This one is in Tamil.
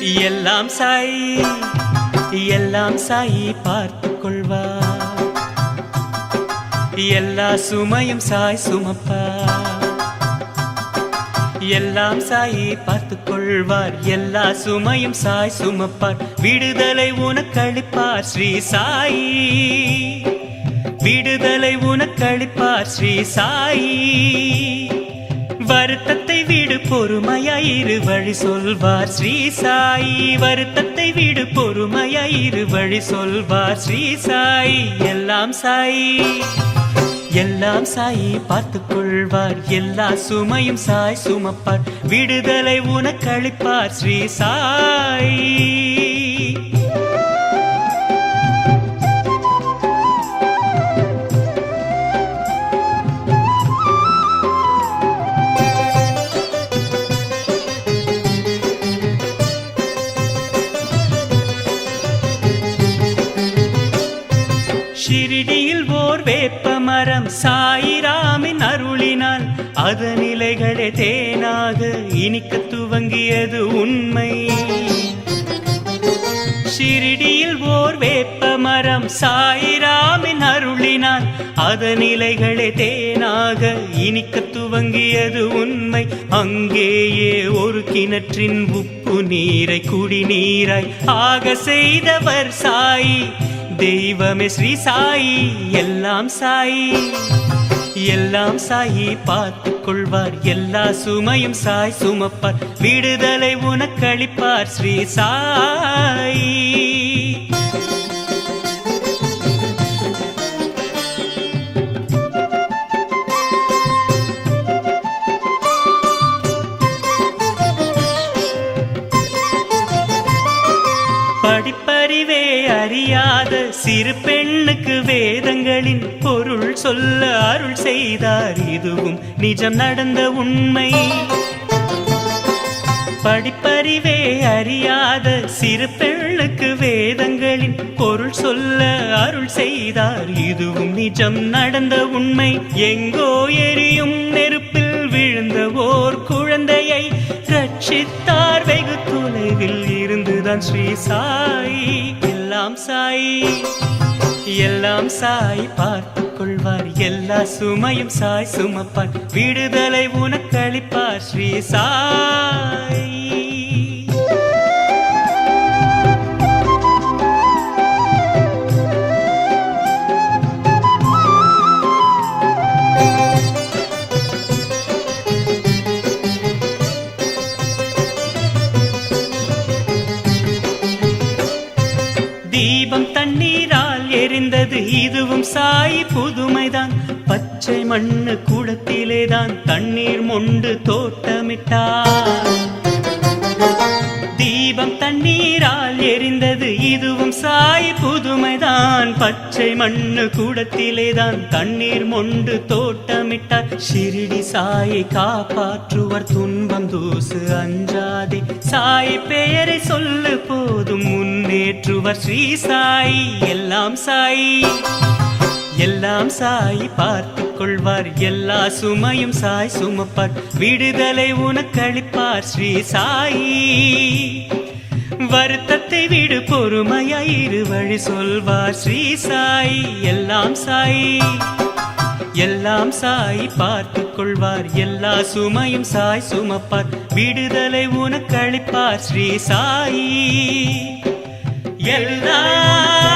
எல்லாம் சாய் எல்லாம் சாய் பார்த்துக் கொள்வார். எல்லா சுமையும் சாய் சுமப்பார். எல்லாம் சாய் பார்த்துக் கொள்வார். எல்லா சுமையும் சாய் சுமப்பார். விடுதலை உனக்களிப்பார் ஸ்ரீ சாயி. விடுதலை உனக்களிப்பார் ஸ்ரீ சாயி. வருத்தத்தை விடு பொறுமையாயிரு வழி சொல்வார் ஸ்ரீ சாயி. வருத்தத்தை விடு பொறுமையாயிரு வழி சொல்வார் ஸ்ரீ சாயி. எல்லாம் சாயி எல்லாம் சாயி பார்த்துக் கொள்வார். எல்லா சுமையும் சாய் சுமப்பார். விடுதலை உனக்களிப்பார் ஸ்ரீ சாயி. ஷிரிடியில் ஓர் வேப்ப மரம் சாயிராமின் அருளினால் அதன் இலைகளே தேனாக இனிக்க துவங்கியது உண்மை. ஷிரிடியில் ஓர் வேப்ப மரம் சாயிராமின் அருளினால் அதன் இலைகளே தேனாக இனிக்க துவங்கியது உண்மை. அங்கேயே ஒரு கிணற்றின் உப்பு நீரை குடிநீராய் ஆக செய்தவர் சாயி. தெய்வமே ஸ்ரீ சாயி. எல்லாம் சாயி எல்லாம் சாயி பார்த்துக் கொள்வார். எல்லா சுமையும் சாய் சுமப்பார். விடுதலை உனக்களிப்பார் ஸ்ரீ சாயி. படிப்பறிவே அறியாத சிறு பெண்ணுக்கு வேதங்களின் பொருள் சொல்ல அருள் செய்தார். இதுவும் நிஜம் நடந்த உண்மை. படிப்பறிவே அறியாத சிறு பெண்ணுக்கு வேதங்களின் பொருள் சொல்ல அருள் செய்தார். இதுவும் நிஜம் நடந்த உண்மை. எங்கோ எரியும் நெருப்பில் விழுந்த ஓர் குழந்தையை ரட்சித்தார். வெகு தொலைவில் இருந்துதான் ஸ்ரீ சாயி. எல்லாம் சாயி எல்லாம் சாய் பார்த்துக் கொள்வார். எல்லா சுமையும் சாய் சுமப்பார். விடுதலை உனக்களிப்பார் ஸ்ரீ சாயி. தீபம் தண்ணீரால் எரிந்தது இதுவும் சாய் புதுமைதான். பச்சை மண்ணு கூடத்திலேதான் தண்ணீர் மொண்டு தோட்டமிட்டார். தீபம் தண்ணீரால் எரிந்தது இதுவும் சாய் புதுமைதான். பச்சை மண்ணு கூடத்திலேதான் தண்ணீர் மொண்டு தோட்டமிட்டார். ஷிரிடி சாயை காப்பாற்றுவர். துன்பம் தூசு அஞ்சாதே. சாய் பெயரை சொல்லு போதும் முன்னேற்றுவர் ஸ்ரீ சாயி. எல்லாம் சாயி எல்லாம் சாயி பார்த்துக் கொள்வார். எல்லா சுமையும் சாய் சுமப்பார். விடுதலை உனக்களிப்பார் ஸ்ரீ சாயி. வருத்தத்தை விடு பொறுமையாயிரு வழி சொல்வார் ஸ்ரீ சாயி. எல்லாம் சாயி எல்லாம் சாயி பார்த்துக் கொள்வார். எல்லா சுமையும் சாய் சுமப்பார். விடுதலை உனக்களிப்பார் ஸ்ரீ சாயி. எல்லாம்